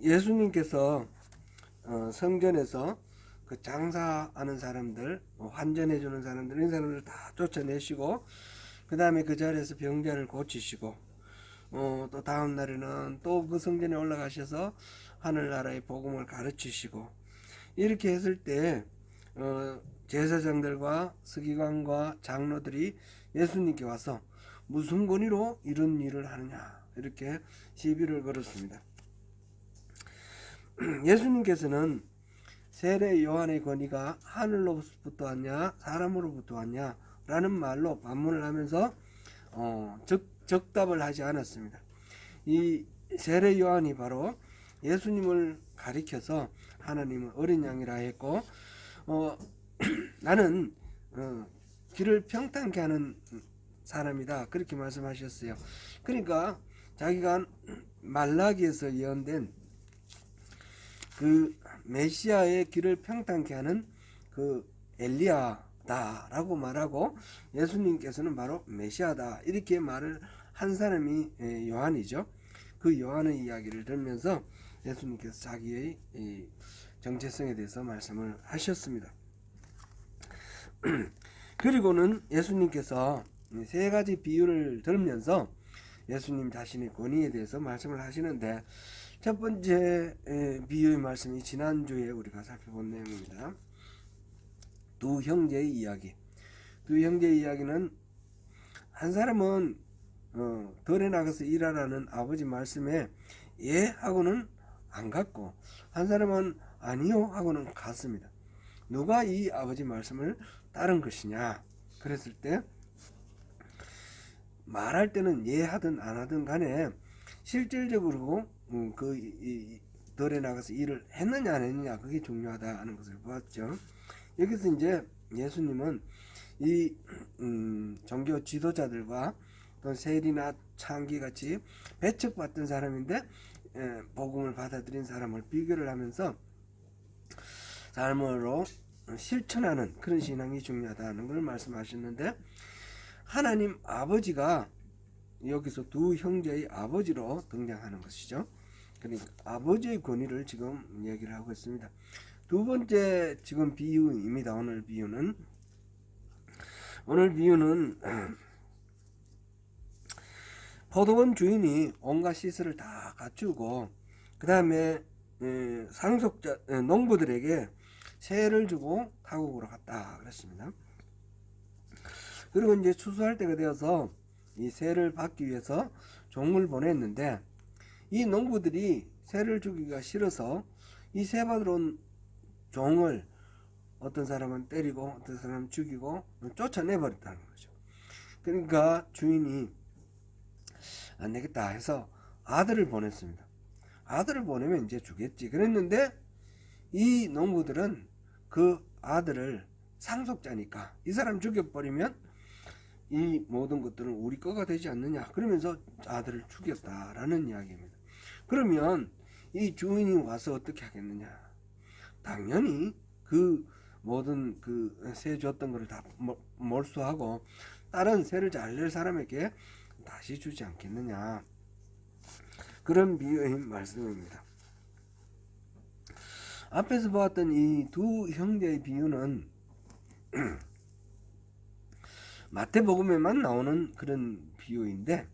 예수님께서 성전에서 그 장사하는 사람들, 환전해 주는 사람들, 이런 사람들 다 쫓아내시고, 그 다음에 그 자리에서 병자를 고치시고, 또 다음 날에는 또 그 성전에 올라가셔서 하늘나라의 복음을 가르치시고, 이렇게 했을 때 제사장들과 서기관과 장로들이 예수님께 와서 무슨 권위로 이런 일을 하느냐, 이렇게 시비를 걸었습니다. 예수님께서는 세례 요한의 권위가 하늘로부터 왔냐 사람으로부터 왔냐 라는 말로 반문을 하면서 적답을 하지 않았습니다. 이 세례 요한이 바로 예수님을 가리켜서 하나님은 어린 양이라 했고, 나는 길을 평탄케 하는 사람이다, 그렇게 말씀하셨어요. 그러니까 자기가 말라기에서 예언된 그 메시아의 길을 평탄케 하는 그 엘리야다 라고 말하고, 예수님께서는 바로 메시아다, 이렇게 말을 한 사람이 요한이죠. 그 요한의 이야기를 들으면서 예수님께서 자기의 정체성에 대해서 말씀을 하셨습니다. 그리고는 예수님께서 세 가지 비유를 들으면서 예수님 자신의 권위에 대해서 말씀을 하시는데, 첫 번째 비유의 말씀이 지난주에 우리가 살펴본 내용입니다. 두 형제의 이야기. 두 형제의 이야기는 한 사람은 덜에 나가서 일하라는 아버지 말씀에 예 하고는 안 갔고, 한 사람은 아니요 하고는 갔습니다. 누가 이 아버지 말씀을 따른 것이냐 그랬을 때, 말할 때는 예 하든 안 하든 간에 실질적으로 덜에 나가서 일을 했느냐 안 했느냐, 그게 중요하다는 것을 보았죠. 여기서 이제 예수님은 이 종교 지도자들과 또 세리나 창기 같이 배척받던 사람인데 복음을 받아들인 사람을 비교를 하면서 삶으로 실천하는 그런 신앙이 중요하다는 걸 말씀하셨는데, 하나님 아버지가 여기서 두 형제의 아버지로 등장하는 것이죠. 그러니까 아버지의 권위를 지금 얘기를 하고 있습니다. 두 번째 지금 비유입니다. 오늘 비유는 포도원 주인이 온갖 시설을 다 갖추고, 그 다음에 상속자 농부들에게 세를 주고 타국으로 갔다 그랬습니다. 그리고 이제 추수할 때가 되어서 이 세를 받기 위해서 종을 보냈는데, 이 농부들이 세를 주기가 싫어서 이 세 받으러 온 종을 어떤 사람은 때리고 어떤 사람은 죽이고 쫓아내버렸다는 거죠. 그러니까 주인이 안 되겠다 해서 아들을 보냈습니다. 아들을 보내면 이제 주겠지 그랬는데, 이 농부들은 그 아들을 상속자니까 이 사람 죽여버리면 이 모든 것들은 우리 거가 되지 않느냐, 그러면서 아들을 죽였다라는 이야기입니다. 그러면 이 주인이 와서 어떻게 하겠느냐, 당연히 그 모든 그 세 줬던 것을 다 몰수하고 다른 세를 잘 낼 사람에게 다시 주지 않겠느냐, 그런 비유의 말씀입니다. 앞에서 보았던 이 두 형제의 비유는 마태복음에만 나오는 그런 비유인데,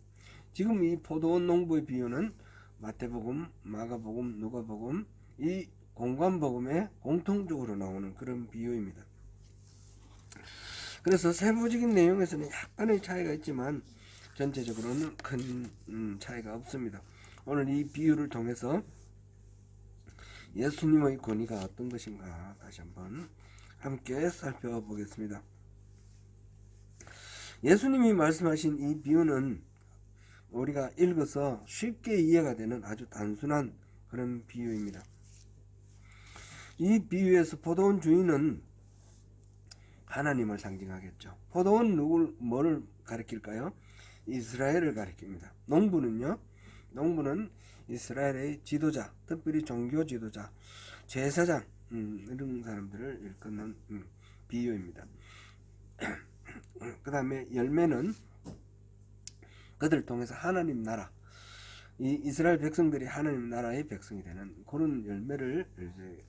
지금 이 포도원 농부의 비유는 마태복음, 마가복음, 누가복음, 이 공관복음에 공통적으로 나오는 그런 비유입니다. 그래서 세부적인 내용에서는 약간의 차이가 있지만 전체적으로는 큰 차이가 없습니다. 오늘 이 비유를 통해서 예수님의 권위가 어떤 것인가 다시 한번 함께 살펴보겠습니다. 예수님이 말씀하신 이 비유는 우리가 읽어서 쉽게 이해가 되는 아주 단순한 그런 비유입니다. 이 비유에서 포도원 주인은 하나님을 상징하겠죠. 포도원 뭐를 가리킬까요? 이스라엘을 가리킵니다. 농부는 이스라엘의 지도자, 특별히 종교 지도자, 제사장 이런 사람들을 일컫는 비유입니다. 그 다음에 열매는 그들을 통해서 하나님 나라, 이 이스라엘 백성들이 하나님 나라의 백성이 되는 그런 열매를 이제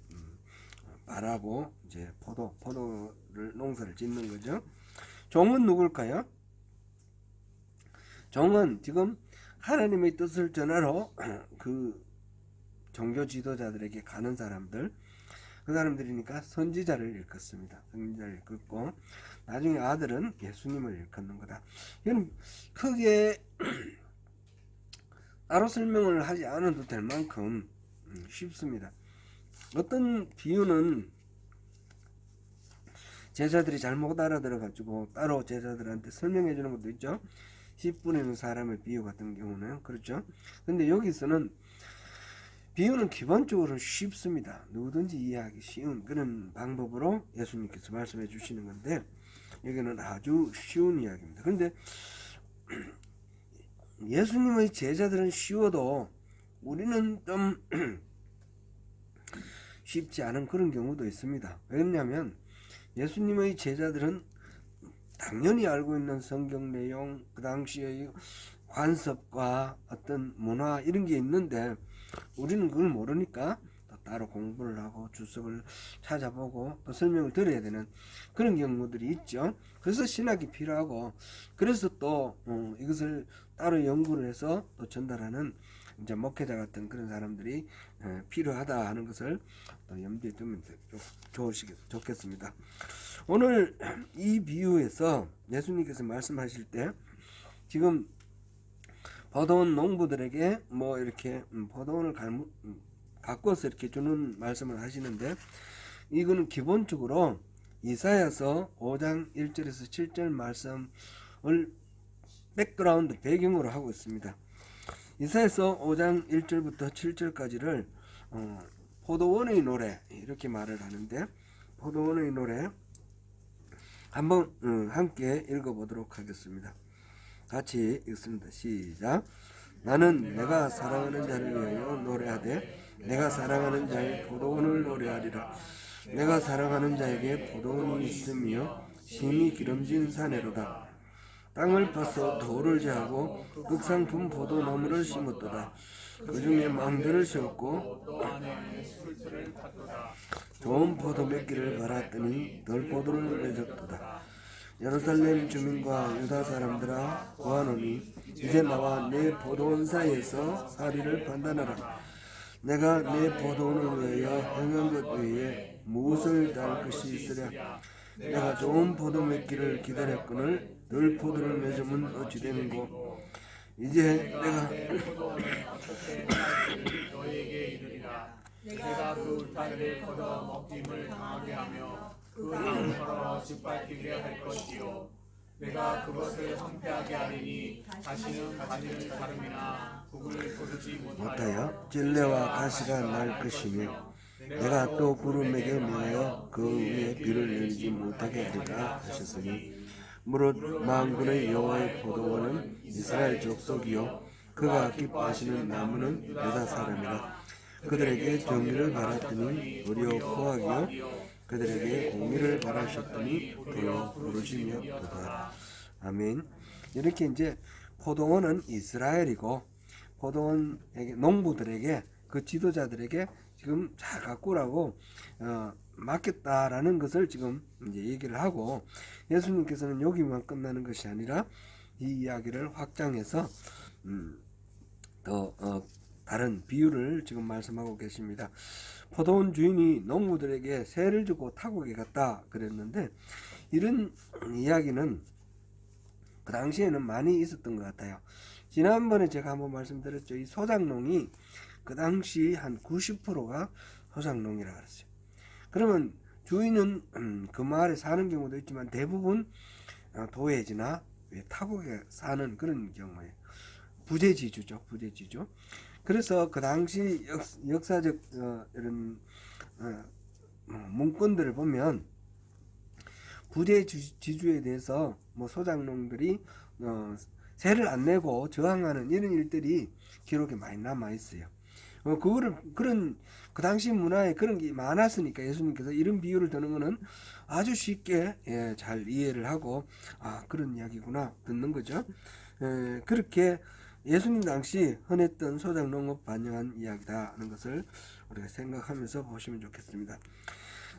바라고 이제 포도를 농사를 짓는 거죠. 종은 누굴까요? 종은 지금 하나님의 뜻을 전하러 그 종교 지도자들에게 가는 사람들, 그 사람들이니까 선지자를 일컫습니다. 선지자를 일컫고 나중에 아들은 예수님을 일컫는 거다. 이건 크게 따로 설명을 하지 않아도 될 만큼 쉽습니다. 어떤 비유는 제자들이 잘못 알아들어 가지고 따로 제자들한테 설명해 주는 것도 있죠. 씨 뿌리는 사람의 비유 같은 경우는 그렇죠. 근데 여기서는 비유는 기본적으로 쉽습니다. 누구든지 이해하기 쉬운 그런 방법으로 예수님께서 말씀해 주시는 건데 여기는 아주 쉬운 이야기입니다. 그런데 예수님의 제자들은 쉬워도 우리는 좀 쉽지 않은 그런 경우도 있습니다. 왜냐하면 예수님의 제자들은 당연히 알고 있는 성경 내용, 그 당시의 관습과 어떤 문화 이런 게 있는데 우리는 그걸 모르니까 또 따로 공부를 하고 주석을 찾아보고 또 설명을 들어야 되는 그런 경우들이 있죠. 그래서 신학이 필요하고 그래서 또 이것을 따로 연구를 해서 또 전달하는 이제 목회자 같은 그런 사람들이 필요하다 하는 것을 또 염두에 두면 좋겠습니다. 오늘 이 비유에서 예수님께서 말씀하실 때 지금 포도원 농부들에게 뭐 이렇게 포도원을 가꿔서 이렇게 주는 말씀을 하시는데 이거는 기본적으로 이사야서 5장 1절에서 7절 말씀을 백그라운드 배경으로 하고 있습니다. 이사야서 5장 1절부터 7절까지를 포도원의 노래 이렇게 말을 하는데 포도원의 노래 한번 함께 읽어보도록 하겠습니다. 같이 읽습니다. 시작. 나는 내가 사랑하는 자를 위하여 노래하되 내가 사랑하는 자의 포도원을 노래하리라. 내가 사랑하는 자에게 포도원이 있으며 심히 기름진 사내로다. 땅을 파서 돌을 제하고 극상품 포도나무를 심었도다. 그 중에 망대를 세웠고 좋은 포도 몇 개를 갈았더니 덜 포도를 맺었도다. 예루살렘 주민과 유다 사람들아 구하노니 이제 나와 내 포도원 사이에서 사리를 판단하라. 내가 내 포도원을 위하여 행한 것 외에 무엇을 달 것이 있으랴. 내가 좋은 포도 맺기를 기다렸거늘 덜 포도를 맺으면 어찌 되는고. 이제 내가 그 울타리를 걷어 먹짐을 당하게 하며 그 나무처럼 짓밟히게 할 것이요 내가 그것을 황폐하게 하리니 다시는 가지를 자름이나 북을 거두지 못하여 찔레와 가시가 날 것이며 내가 또 구름에게 매어 그 위에 비를 내리지 못하게 하리라 하셨으니 무릇 만군의 여호와의 포도원은 이스라엘 족속이요 그가 기뻐하시는 나무는 유다 사람이라. 그들에게 정의를 바랐더니 도리어 포악이요 그들에게 공의를 바라셨더니 도리어 부르시며 도다. 아멘. 이렇게 이제 포도원은 이스라엘이고 포도원에게 농부들에게 그 지도자들에게 지금 잘 가꾸라고 맡겼다라는 것을 지금 이제 얘기를 하고 예수님께서는 여기만 끝나는 것이 아니라 이 이야기를 확장해서 더 다른 비유를 지금 말씀하고 계십니다. 포도원 주인이 농부들에게 세를 주고 타국에 갔다 그랬는데 이런 이야기는 그 당시에는 많이 있었던 것 같아요. 지난번에 제가 한번 말씀드렸죠. 이 소작농이 그 당시 한 90%가 소작농이라 그랬어요. 그러면 주인은 그 마을에 사는 경우도 있지만 대부분 도회지나 타국에 사는 그런 경우에 부재지주죠. 부재지주. 그래서 그 당시 역사적 이런 문건들을 보면 부재지주에 대해서 뭐 소작농들이 세를 안 내고 저항하는 이런 일들이 기록에 많이 남아 있어요. 그거를 그런 그 당시 문화에 그런 게 많았으니까 예수님께서 이런 비유를 드는 거는 아주 쉽게 잘 이해를 하고 그런 이야기구나 듣는 거죠. 그렇게 예수님 당시 흔했던 소작 농업 반영한 이야기다 하는 것을 우리가 생각하면서 보시면 좋겠습니다.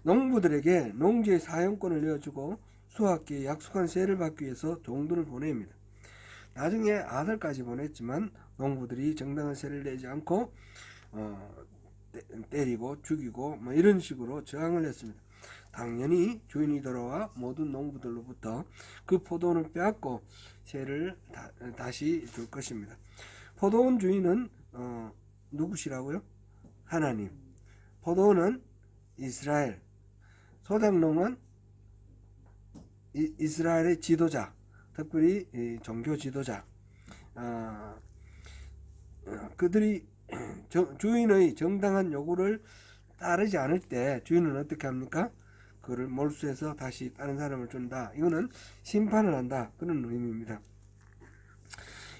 농부들에게 농지의 사용권을 내어주고 수확기에 약속한 세를 받기 위해서 종들을 보냅니다. 나중에 아들까지 보냈지만 농부들이 정당한 세를 내지 않고 때리고 죽이고 뭐 이런 식으로 저항을 했습니다. 당연히 주인이 돌아와 모든 농부들로부터 그 포도원을 빼앗고 세를 다시 줄 것입니다. 포도원 주인은 누구시라고요? 하나님. 포도원은 이스라엘. 소작농은 이스라엘의 지도자, 특별히 종교 지도자. 그들이 주인의 정당한 요구를 따르지 않을 때 주인은 어떻게 합니까? 그를 몰수해서 다시 다른 사람을 준다. 이거는 심판을 한다. 그런 의미입니다.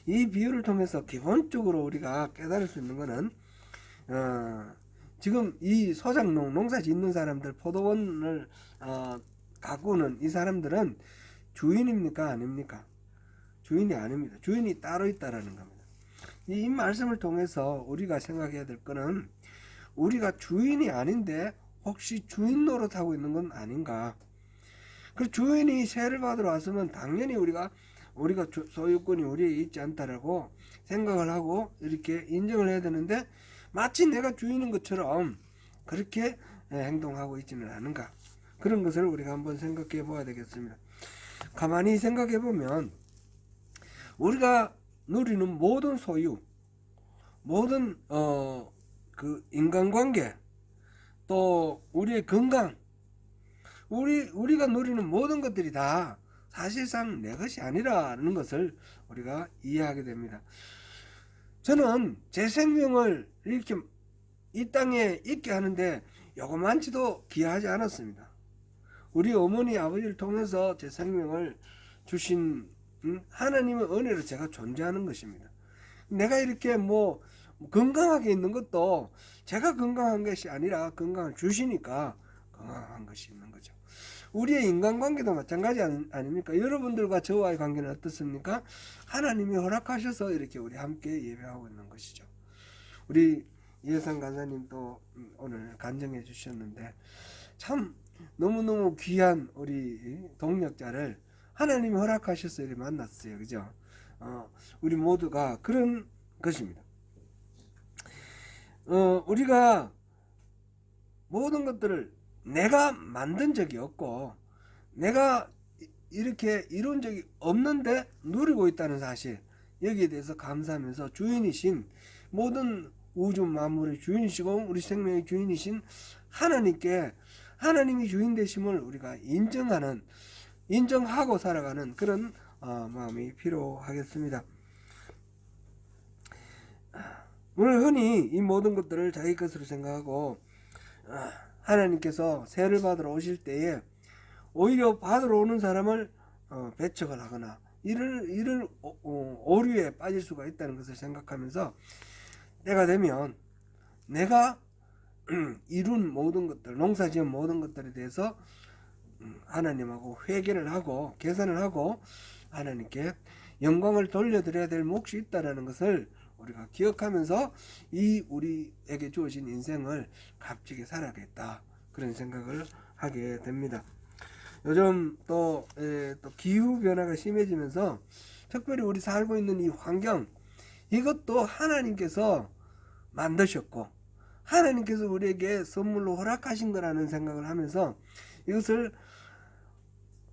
이 비유를 통해서 기본적으로 우리가 깨달을 수 있는 것은 지금 이 소작농, 농사 짓는 사람들, 포도원을 가꾸는 이 사람들은 주인입니까? 아닙니까? 주인이 아닙니다. 주인이 따로 있다라는 겁니다. 이 말씀을 통해서 우리가 생각해야 될 것은 우리가 주인이 아닌데 혹시 주인 노릇하고 있는 건 아닌가? 그 주인이 세를 받으러 왔으면 당연히 우리가 소유권이 우리에게 있지 않다라고 생각을 하고 이렇게 인정을 해야 되는데 마치 내가 주인인 것처럼 그렇게 행동하고 있지는 않은가? 그런 것을 우리가 한번 생각해 보아야 되겠습니다. 가만히 생각해 보면 우리가 누리는 모든 소유, 모든 그 인간관계, 또 우리의 건강, 우리가 누리는 모든 것들이 다 사실상 내 것이 아니라는 것을 우리가 이해하게 됩니다. 저는 제 생명을 이렇게 이 땅에 있게 하는데 요거만치도 기여하지 않았습니다. 우리 어머니 아버지를 통해서 제 생명을 주신 하나님의 은혜로 제가 존재하는 것입니다. 내가 이렇게 뭐 건강하게 있는 것도 제가 건강한 것이 아니라 건강을 주시니까 건강한 것이 있는 거죠. 우리의 인간관계도 마찬가지 아닙니까? 여러분들과 저와의 관계는 어떻습니까? 하나님이 허락하셔서 이렇게 우리 함께 예배하고 있는 것이죠. 우리 예상 간사님도 오늘 간증해 주셨는데 참 너무너무 귀한 우리 동력자를 하나님이 허락하셔서 이렇게 만났어요. 그죠? 우리 모두가 그런 것입니다. 우리가 모든 것들을 내가 만든 적이 없고 내가 이렇게 이룬 적이 없는데 누리고 있다는 사실, 여기에 대해서 감사하면서 주인이신 모든 우주 만물의 주인이시고 우리 생명의 주인이신 하나님께 하나님이 주인 되심을 우리가 인정하고 살아가는 그런 마음이 필요하겠습니다. 오늘 흔히 이 모든 것들을 자기 것으로 생각하고 하나님께서 세를 받으러 오실 때에 오히려 받으러 오는 사람을 배척을 하거나 이를 오류에 빠질 수가 있다는 것을 생각하면서 때가 되면 내가 이룬 모든 것들, 농사지은 모든 것들에 대해서 하나님하고 회개를 하고 계산을 하고 하나님께 영광을 돌려드려야 될 몫이 있다는 것을 우리가 기억하면서 이 우리에게 주어진 인생을 값지게 살아야겠다, 그런 생각을 하게 됩니다. 요즘 또 기후 변화가 심해지면서 특별히 우리 살고 있는 이 환경, 이것도 하나님께서 만드셨고 하나님께서 우리에게 선물로 허락하신 거라는 생각을 하면서 이것을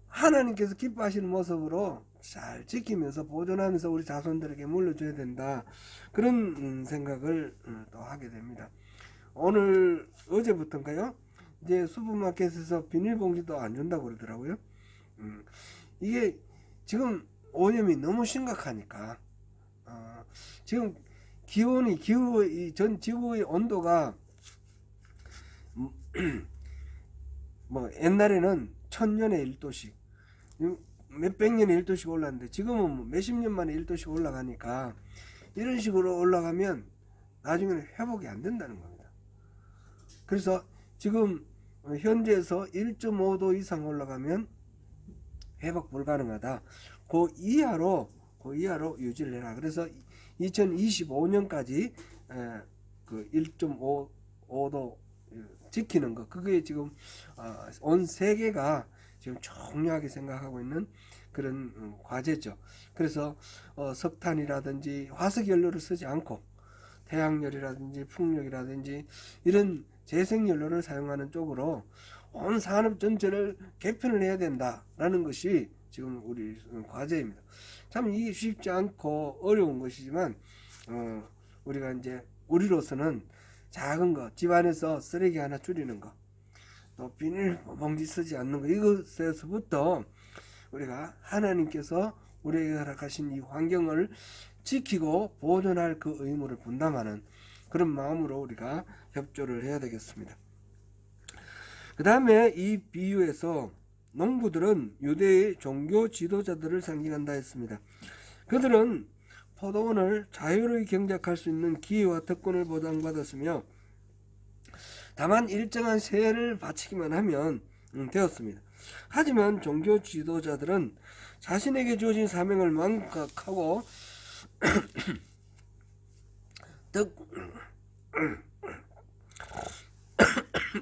하나님께서 기뻐하시는 모습으로 잘 지키면서 보존하면서 우리 자손들에게 물려줘야 된다, 그런 생각을 또 하게 됩니다. 오늘 어제부터인가요? 이제 슈퍼마켓에서 비닐봉지도 안 준다고 그러더라고요. 이게 지금 오염이 너무 심각하니까 지금 전 지구의 온도가 뭐 옛날에는 1000년에 1도씩 몇백 년에 1도씩 올랐는데 지금은 뭐 몇십 년 만에 1도씩 올라가니까 이런 식으로 올라가면 나중에는 회복이 안 된다는 겁니다. 그래서 지금 현재에서 1.5도 이상 올라가면 회복 불가능하다. 그 이하로 유지를 해라. 그래서 2025년까지 그 1.5도 지키는 거, 그게 지금 온 세계가 지금 중요하게 생각하고 있는 그런 과제죠. 그래서 석탄이라든지 화석연료를 쓰지 않고 태양열이라든지 풍력이라든지 이런 재생연료를 사용하는 쪽으로 온 산업 전체를 개편을 해야 된다라는 것이 지금 우리 과제입니다. 참 이게 쉽지 않고 어려운 것이지만 우리가 이제 우리로서는 작은 거, 집안에서 쓰레기 하나 줄이는 거, 또 비닐봉지 쓰지 않는 거, 이것에서부터 우리가 하나님께서 우리에게 허락하신 이 환경을 지키고 보존할 그 의무를 분담하는 그런 마음으로 우리가 협조를 해야 되겠습니다. 그 다음에 이 비유에서 농부들은 유대의 종교 지도자들을 상징한다 했습니다. 그들은 포도원을 자유로이 경작할 수 있는 기회와 특권을 보장받았으며 다만 일정한 세를 바치기만 하면 되었습니다. 하지만 종교 지도자들은 자신에게 주어진 사명을 망각하고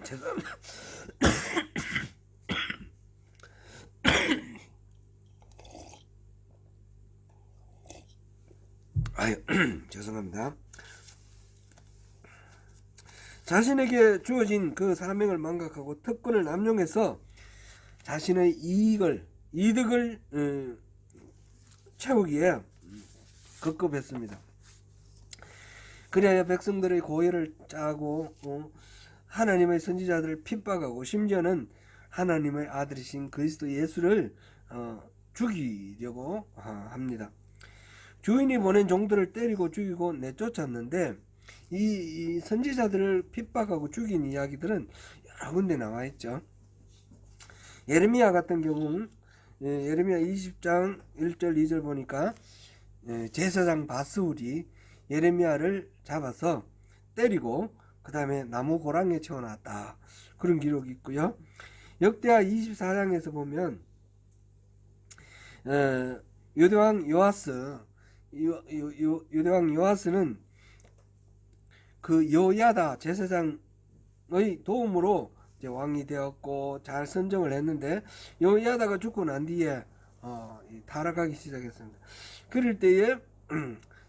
죄송합니다. 죄송합니다. 자신에게 주어진 그 사명을 망각하고 특권을 남용해서 자신의 이득을 채우기에 급급했습니다. 그래야 백성들의 고열을 짜고 하나님의 선지자들을 핍박하고 심지어는 하나님의 아들이신 그리스도 예수를 죽이려고 합니다. 주인이 보낸 종들을 때리고 죽이고 내쫓았는데 이 선지자들을 핍박하고 죽인 이야기들은 여러 군데 나와 있죠. 예레미야 같은 경우는 예레미야 20장 1절 2절 보니까 제사장 바스울이 예레미야를 잡아서 때리고 그 다음에 나무 고랑에 채워놨다, 그런 기록이 있고요. 역대하 24장에서 보면 유대왕 요아스는 그 여야다 제사장의 도움으로 이제 왕이 되었고 잘 선정을 했는데 여야다가 죽고 난 뒤에 타락하기 시작했습니다. 그럴 때에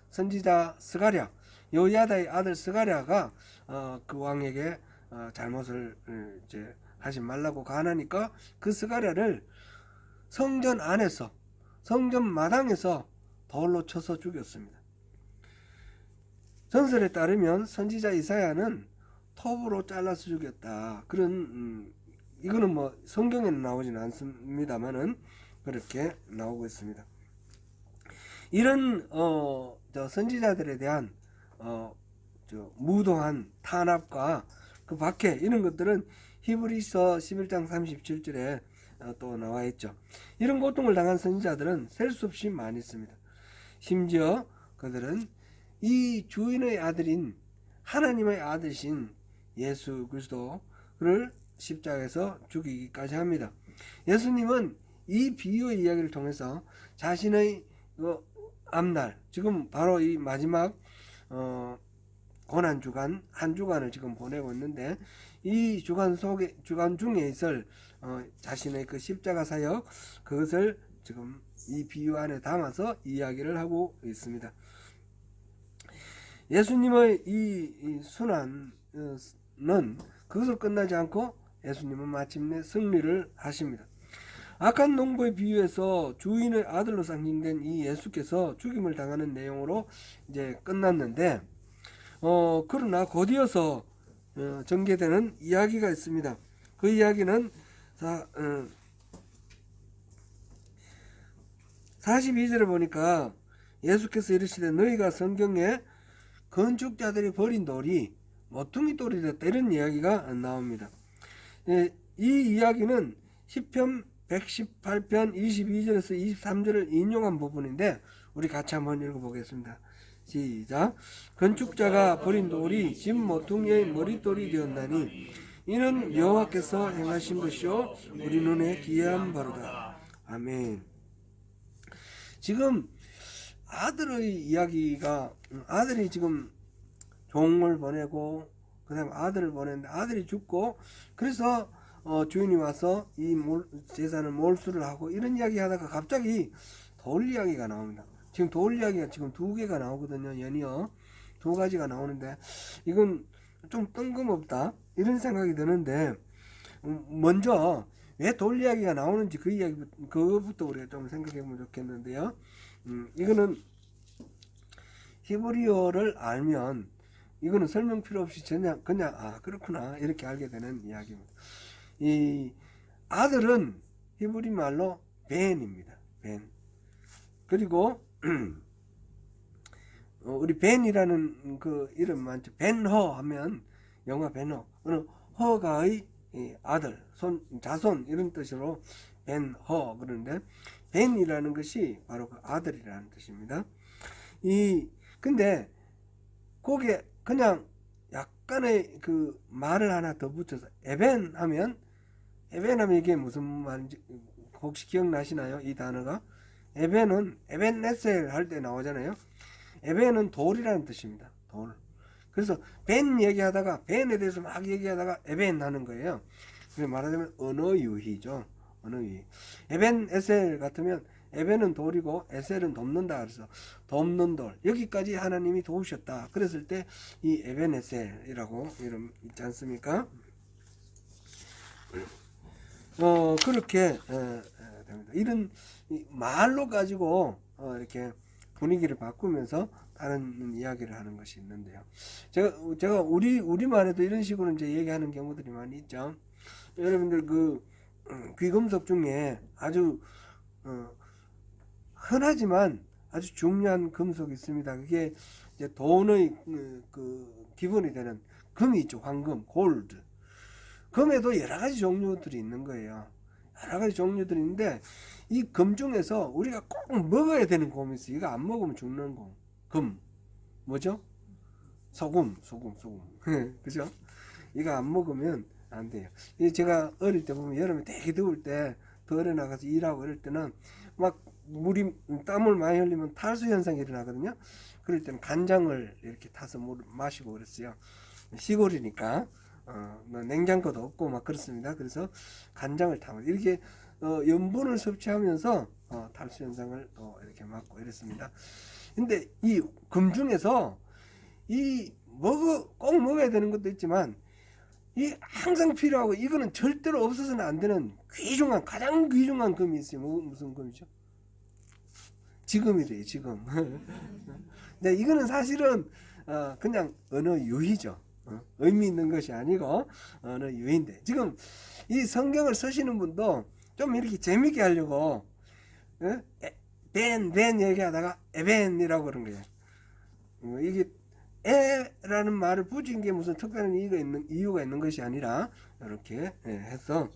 선지자 스가랴, 여야다의 아들 스가랴가 그 왕에게 잘못을 이제 하지 말라고 가하니까 그 스가랴를 성전 안에서, 성전 마당에서 돌로 쳐서 죽였습니다. 전설에 따르면 선지자 이사야는 톱으로 잘라서 죽였다, 그런 이거는 뭐 성경에는 나오지는 않습니다만은 그렇게 나오고 있습니다. 이런 선지자들에 대한 무도한 탄압과 그 박해, 이런 것들은 히브리서 11장 37절에 또 나와 있죠. 이런 고통을 당한 선지자들은 셀 수 없이 많이 있습니다. 심지어 그들은 이 주인의 아들인 하나님의 아들이신 예수 그리스도를 십자가에서 죽이기까지 합니다. 예수님은 이 비유의 이야기를 통해서 자신의 앞날, 지금 바로 이 마지막 고난주간 한 주간을 지금 보내고 있는데 이 주간 중에 있을 자신의 그 십자가 사역, 그것을 지금 이 비유 안에 담아서 이야기를 하고 있습니다. 예수님의 이 순환은 그것을 끝나지 않고 예수님은 마침내 승리를 하십니다. 악한 농부의 비유에서 주인의 아들로 상징된 이 예수께서 죽임을 당하는 내용으로 이제 끝났는데 그러나 곧이어서 전개되는 이야기가 있습니다. 그 이야기는 42절을 보니까 예수께서 이르시되 너희가 성경에 건축자들이 버린 돌이 모퉁이 돌이 됐다, 이런 이야기가 나옵니다. 이 이야기는 시편 118편 22절에서 23절을 인용한 부분인데 우리 같이 한번 읽어보겠습니다. 시작. 건축자가 버린 돌이 집 모퉁이의 머릿돌이 되었나니 이는 여호와께서 행하신 것이요 우리 눈에 기이한 바로다. 아멘. 지금 아들의 이야기가 아들이 지금 종을 보내고 그다음에 아들을 보냈는데 아들이 죽고 그래서 주인이 와서 이 재산을 몰수를 하고 이런 이야기 하다가 갑자기 돌 이야기가 나옵니다. 지금 돌 이야기가 지금 두 개가 나오거든요. 연이어 두 가지가 나오는데 이건 좀 뜬금없다 이런 생각이 드는데 먼저 왜 돌 이야기가 나오는지 그 이야기 그것부터 우리가 좀 생각해 보면 좋겠는데요. 이거는 히브리어를 알면 이거는 설명 필요 없이 그냥 아 그렇구나 이렇게 알게 되는 이야기입니다. 이 아들은 히브리 말로 벤입니다. 벤. 그리고 우리 벤이라는 그 이름 많죠. 벤허 하면 영화 벤허. 허가의 아들, 자손 이런 뜻으로 벤허 그러는데 벤이라는 것이 바로 그 아들이라는 뜻입니다. 근데 거기에 그냥 약간의 그 말을 하나 더 붙여서 에벤 하면 이게 무슨 말인지 혹시 기억나시나요? 이 단어가 에벤은 에벤네셀 할 때 나오잖아요. 에벤은 돌이라는 뜻입니다. 돌. 그래서 벤 얘기하다가 벤에 대해서 막 얘기하다가 에벤 하는 거예요. 그래서 말하자면 언어 유희죠. 언어 유희. 에벤 에셀 같으면 에벤은 돌이고 에셀은 돕는다. 그래서 돕는 돌. 여기까지 하나님이 도우셨다. 그랬을 때 이 에벤 에셀이라고 이름 있지 않습니까? 그렇게 됩니다. 이런 말로 가지고 이렇게 분위기를 바꾸면서 다른 이야기를 하는 것이 있는데요. 제가 우리말에도 이런 식으로 이제 얘기하는 경우들이 많이 있죠. 여러분들 그 귀금속 중에 아주 흔하지만 아주 중요한 금속이 있습니다. 그게 이제 돈의 그 기본이 되는 금이 있죠. 황금, 골드. 금에도 여러 가지 종류들이 있는 거예요. 여러 가지 종류들이 있는데 이 금 중에서 우리가 꼭 먹어야 되는 금이 있어요. 이거 안 먹으면 죽는 금. 뭐죠? 소금. 그죠? 이거 안 먹으면 안 돼요. 제가 어릴 때 보면 여름에 되게 더울 때 덜에 나가서 일하고 이럴 때는 막 땀을 많이 흘리면 탈수 현상이 일어나거든요. 그럴 때는 간장을 이렇게 타서 마시고 그랬어요. 시골이니까 냉장고도 없고 막 그렇습니다. 그래서 간장을 타면 이렇게 염분을 섭취하면서 탈수 현상을 또 이렇게 막고 이랬습니다. 근데 이 금 중에서 꼭 먹어야 되는 것도 있지만 이 항상 필요하고 이거는 절대로 없어서는 안 되는 가장 귀중한 금이 있어요. 무슨 금이죠? 지금이래요. 지금. 근데 이거는 사실은 그냥 언어 유희죠. 의미 있는 것이 아니고 언어 유희인데 지금 이 성경을 쓰시는 분도 좀 이렇게 재밌게 하려고 벤 얘기하다가 에벤이라고 그런 거예요. 이게 에라는 말을 붙인 게 무슨 특별한 이유가 있는 것이 아니라 이렇게 해서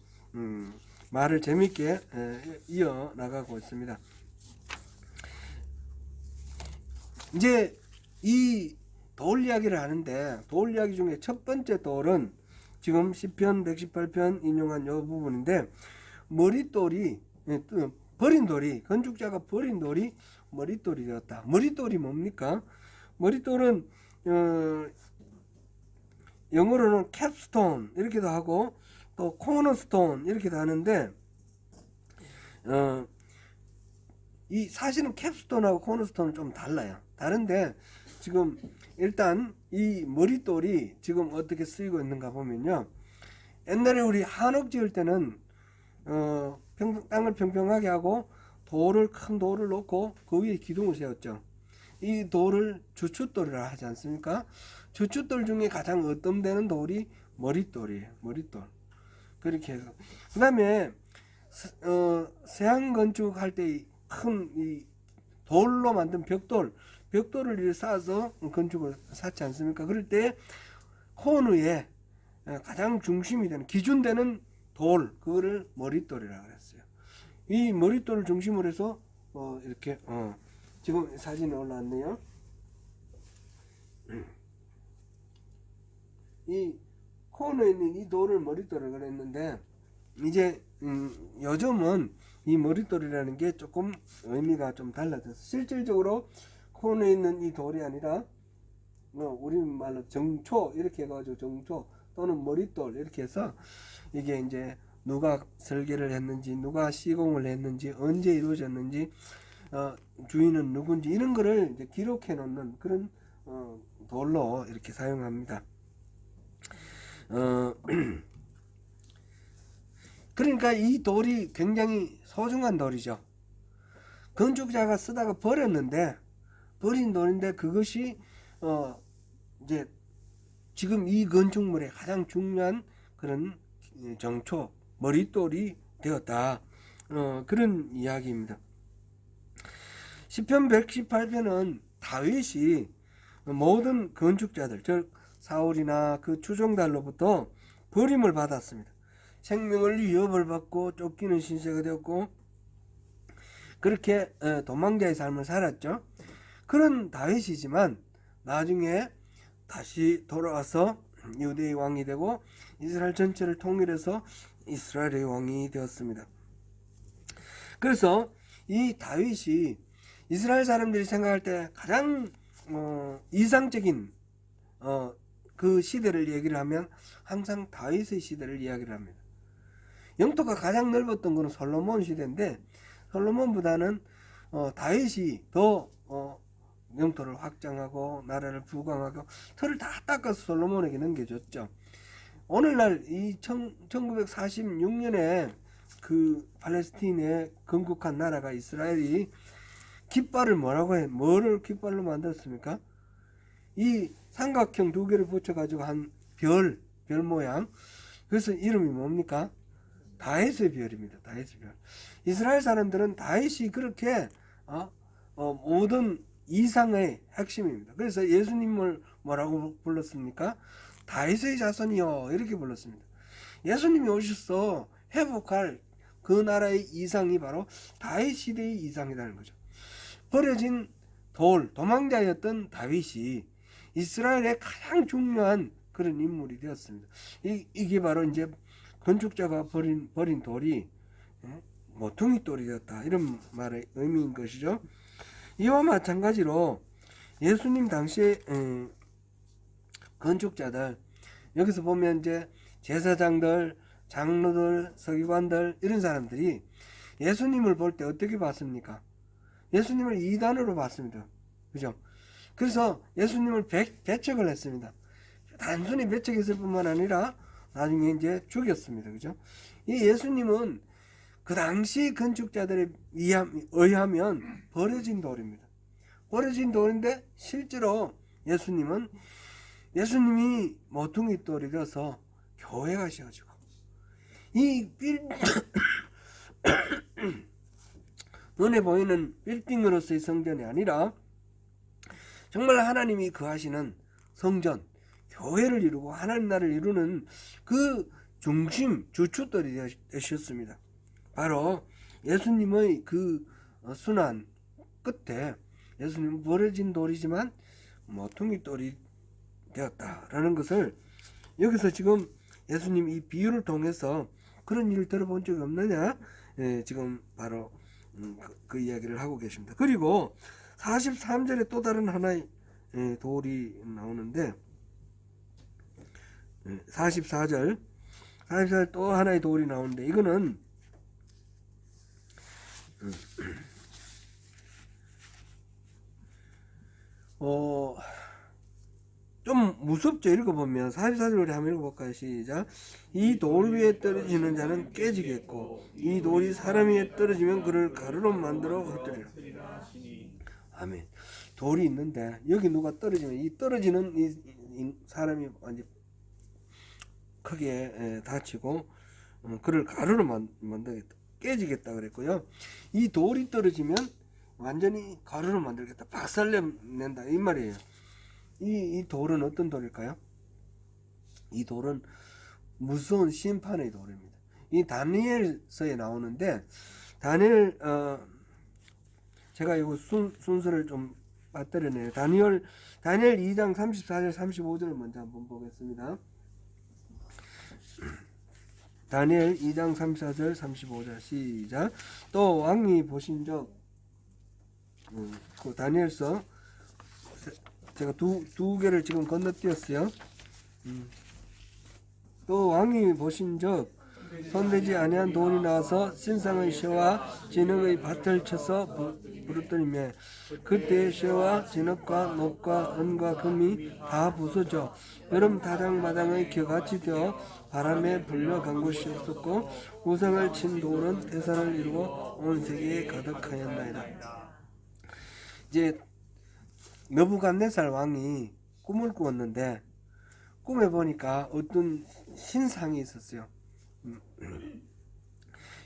말을 재밌게 이어 나가고 있습니다. 이제 이 돌 이야기를 하는데 돌 이야기 중에 첫 번째 돌은 지금 시편 118편 인용한 이 부분인데 머릿돌이 버린 돌이 건축자가 버린 돌이 머릿돌이 되었다. 머릿돌이 뭡니까? 머릿돌은 영어로는 캡스톤 이렇게도 하고 또 코너스톤 이렇게도 하는데 이 사실은 캡스톤하고 코너스톤은 좀 달라요. 다른데 지금 일단 이 머릿돌이 지금 어떻게 쓰이고 있는가 보면요. 옛날에 우리 한옥 지을 때는 땅을 평평하게 하고 큰 돌을 놓고 그 위에 기둥을 세웠죠. 이 돌을 주춧돌이라 하지 않습니까? 주춧돌 중에 가장 어뜸되는 돌이 머릿돌이에요. 머릿돌. 그렇게 해서 그 다음에 세양 건축할 때 큰 이 돌로 만든 벽돌을 쌓아서 건축을 쌓지 않습니까? 그럴 때 코너에 가장 중심이 되는 기준되는 돌 그거를 머릿돌이라고 그랬어요. 이 머릿돌을 중심으로 해서 이렇게 지금 사진이 올라왔네요. 이 코너에 있는 이 돌을 머릿돌을 그랬는데 이제 요즘은 이 머릿돌이라는 게 조금 의미가 좀 달라져서 실질적으로 코너에 있는 이 돌이 아니라 우리말로 정초 이렇게 해가지고 정초 또는 머릿돌 이렇게 해서 이게 이제 누가 설계를 했는지 누가 시공을 했는지 언제 이루어졌는지 주인은 누군지 이런 거를 이제 기록해 놓는 그런 돌로 이렇게 사용합니다. 그러니까 이 돌이 굉장히 소중한 돌이죠. 건축자가 쓰다가 버렸는데 버린 돌인데 그것이 이제 지금 이 건축물의 가장 중요한 그런 정초 머릿돌이 되었다. 그런 이야기입니다. 시편 118편은 다윗이 모든 건축자들 즉 사울이나 그 추종달로부터 버림을 받았습니다. 생명을 위협을 받고 쫓기는 신세가 되었고 그렇게 도망자의 삶을 살았죠. 그런 다윗이지만 나중에 다시 돌아와서 유대의 왕이 되고 이스라엘 전체를 통일해서 이스라엘의 왕이 되었습니다. 그래서 이 다윗이 이스라엘 사람들이 생각할 때 가장 이상적인 그 시대를 얘기를 하면 항상 다윗의 시대를 이야기를 합니다. 영토가 가장 넓었던 것은 솔로몬 시대인데 솔로몬보다는 다윗이 더 영토를 확장하고 나라를 부강하고 털을 다 닦아서 솔로몬에게 넘겨줬죠. 오늘날 이 1946년에 그 팔레스틴에 건국한 나라가 이스라엘이 깃발을 뭐를 깃발로 만들었습니까? 이 삼각형 두 개를 붙여가지고 한 별 모양. 그래서 이름이 뭡니까? 다윗의 별입니다. 다윗의 별. 이스라엘 사람들은 다윗이 그렇게 모든 이상의 핵심입니다. 그래서 예수님을 뭐라고 불렀습니까? 다윗의 자손이요 이렇게 불렀습니다. 예수님이 오셔서 회복할 그 나라의 이상이 바로 다윗 시대의 이상이라는 거죠. 버려진 도망자였던 다윗이 이스라엘의 가장 중요한 그런 인물이 되었습니다. 이게 바로 이제 건축자가 버린 돌이 모퉁이 돌이 되었다 이런 말의 의미인 것이죠. 이와 마찬가지로 예수님 당시에 건축자들 여기서 보면 이제 제사장들, 장로들, 서기관들 이런 사람들이 예수님을 볼 때 어떻게 봤습니까? 예수님을 이단으로 봤습니다. 그죠? 그래서 예수님을 배척을 했습니다. 단순히 배척했을 뿐만 아니라 나중에 이제 죽였습니다. 그죠? 이 예수님은 그 당시 건축자들에 의하면 버려진 돌입니다. 버려진 돌인데 실제로 예수님이 모퉁이 돌이 되어서 교회가 세워지고 이 눈에 보이는 빌딩으로서의 성전이 아니라 정말 하나님이 거하시는 성전, 교회를 이루고 하나님 나라를 이루는 그 중심, 주춧돌이 되셨습니다. 바로 예수님의 그 순환 끝에 예수님은 버려진 돌이지만 모퉁이 돌이 되었다라는 것을 여기서 지금 예수님 이 비유를 통해서 그런 일을 들어본 적이 없느냐 지금 바로 그 이야기를 하고 계십니다. 그리고 43절에 또 다른 하나의 돌이 나오는데 44절 또 하나의 돌이 나오는데 이거는 좀 무섭죠. 읽어보면 44절에 한번 읽어볼까요? 시작. 이 돌 위에 떨어지는 자는 깨지겠고 이 돌이 사람 위에 떨어지면 그를 가루로 만들어 흩뜨리라. 아멘. 돌이 있는데 여기 누가 떨어지면 이 떨어지는 이 사람이 완전 크게 다치고 그를 가루로 만들겠다. 깨지겠다 그랬고요. 이 돌이 떨어지면 완전히 가루로 만들겠다. 박살낸다 이 말이에요. 이 돌은 어떤 돌일까요? 이 돌은 무서운 심판의 돌입니다. 이 다니엘서에 나오는데 다니엘 제가 이거 순서를 좀 빠뜨렸네요. 다니엘 2장 34절 35절을 먼저 한번 보겠습니다. 다니엘 2장 34절 35절 시작. 또 왕이 보신 적 그 다니엘서 제가 두 개를 지금 건너뛰었어요. 또 왕이 보신 적 손대지 아니한 돌이 나와서 신상의 쇠와 진흙의 밭을 쳐서 부르더니며 그때 쇠와 진흙과 녹과 은과 금이 다 부서져 여름 타작마당의 겨같이 되어 바람에 불려간 곳이 없었고 우상을 친 돌은 대산을 이루고 온 세계에 가득하였나이다. 이제 느부갓네살 왕이 꿈을 꾸었는데 꿈에 보니까 어떤 신상이 있었어요.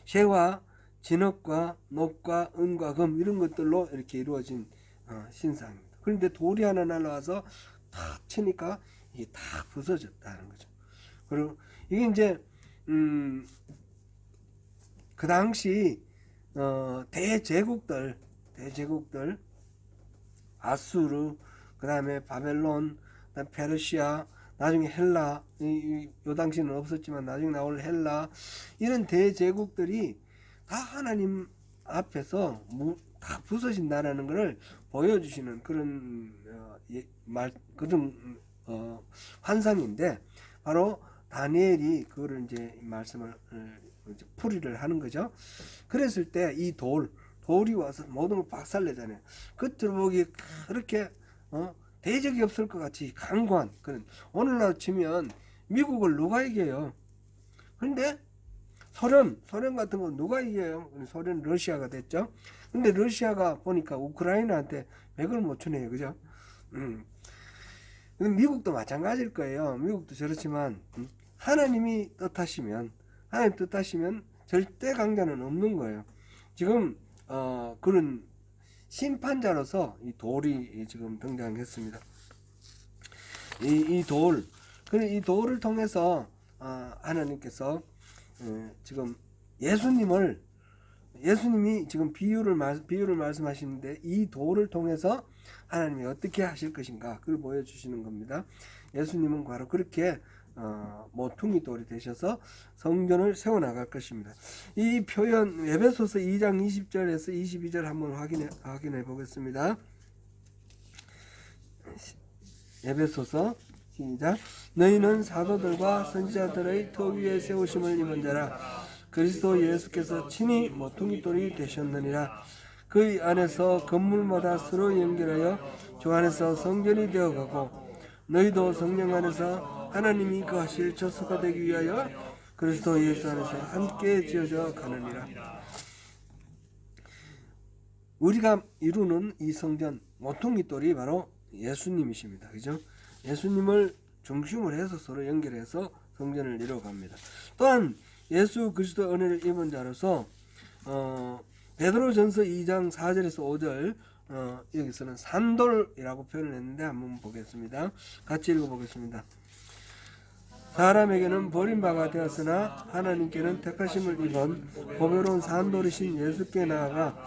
쇠와 진흙과 녹과 은과 금 이런 것들로 이렇게 이루어진 신상입니다. 그런데 돌이 하나 날라와서 탁 치니까 이게 다 부서졌다는 거죠. 그리고 이게 이제 그 당시 대제국들 아수르, 그 다음에 바벨론, 그다음에 페르시아, 나중에 헬라, 요 당시는 없었지만 나중에 나올 헬라, 이런 대제국들이 다 하나님 앞에서 다 부서진다라는 것을 보여주시는 그런 환상인데, 바로 다니엘이 그거를 이제 말씀을 풀이를 하는 거죠. 그랬을 때 이 돌이 와서 모든 걸 박살내잖아요. 겉으로 보기에 그렇게 대적이 없을 것 같이 강고한 그런, 오늘날 치면 미국을 누가 이겨요? 근데 소련 같은 거 누가 이겨요? 소련 러시아가 됐죠. 근데 러시아가 보니까 우크라이나한테 맥을 못 추네요, 그죠? 미국도 마찬가지일 거예요. 미국도 저렇지만 하나님 뜻하시면 절대 강자는 없는 거예요. 지금 그런 심판자로서 이 돌이 지금 등장했습니다. 이 돌을 통해서 하나님께서 지금 예수님이 지금 비유를 말씀하시는데 이 돌을 통해서 하나님이 어떻게 하실 것인가 그걸 보여주시는 겁니다. 예수님은 바로 그렇게 모퉁이 돌이 되셔서 성전을 세워나갈 것입니다. 이 표현 에베소서 2장 20절에서 22절 한번 확인해 보겠습니다. 에베소서 시작. 너희는 사도들과 선지자들의 터 위에 세우심을 입은 자라. 그리스도 예수께서 친히 모퉁이 돌이 되셨느니라. 그 안에서 건물마다 서로 연결하여 주 안에서 성전이 되어가고 너희도 성령 안에서 하나님이 거하실 처소가 되기 위하여 그리스도 예수 안에서 함께 지어져 가느니라. 우리가 이루는 이 성전 모퉁이 돌이 바로 예수님이십니다. 그죠? 예수님을 중심으로 해서 서로 연결해서 성전을 이루어갑니다. 또한 예수 그리스도 은혜를 입은 자로서 베드로전서 2장 4절에서 5절 여기서는 산돌이라고 표현을 했는데 한번 보겠습니다. 같이 읽어보겠습니다. 사람에게는 버림바가 되었으나 하나님께는 택하심을 입은 보배로운 산돌이신 예수께 나아가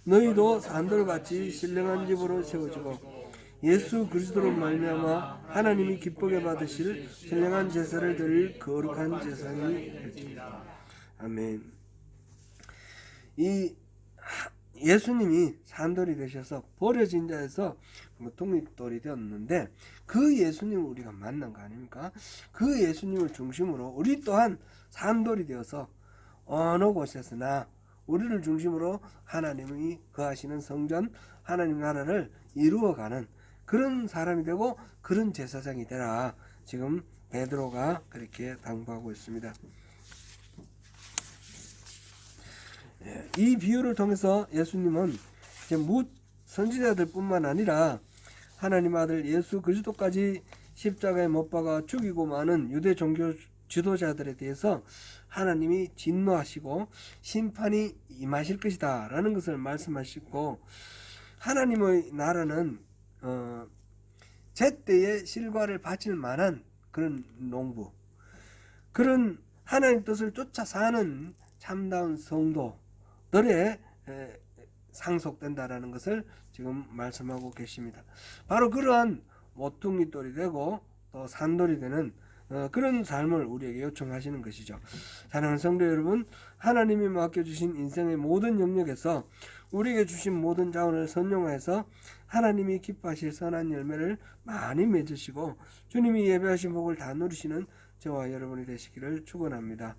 너희도 산돌같이 신령한 집으로 세워지고 예수 그리스도로 말미암아 하나님이 기쁘게 받으실 신령한 제사를 드릴 거룩한 제사장이 되리라. 아멘. 이 예수님이 산돌이 되셔서 버려진 자에서 모퉁이돌이 되었는데 그 예수님을 우리가 만난 거 아닙니까? 그 예수님을 중심으로 우리 또한 산돌이 되어서 어느 곳에서나 우리를 중심으로 하나님이 거하시는 성전 하나님 나라를 이루어가는 그런 사람이 되고 그런 제사장이 되라. 지금 베드로가 그렇게 당부하고 있습니다. 이 비유를 통해서 예수님은 이제 선지자들뿐만 아니라 하나님 아들 예수 그리스도까지 십자가에 못 박아 죽이고 마는 유대 종교 지도자들에 대해서 하나님이 진노하시고 심판이 임하실 것이다 라는 것을 말씀하시고, 하나님의 나라는 제때의 실과를 바칠 만한 그런 농부, 그런 하나님 뜻을 쫓아 사는 참다운 성도들의 상속된다라는 것을 지금 말씀하고 계십니다. 바로 그러한 모퉁이돌이 되고 또 산돌이 되는 그런 삶을 우리에게 요청하시는 것이죠. 사랑하는 성도 여러분, 하나님이 맡겨주신 인생의 모든 영역에서 우리에게 주신 모든 자원을 선용해서 하나님이 기뻐하실 선한 열매를 많이 맺으시고 주님이 예배하신 복을 다 누리시는 저와 여러분이 되시기를 축원합니다.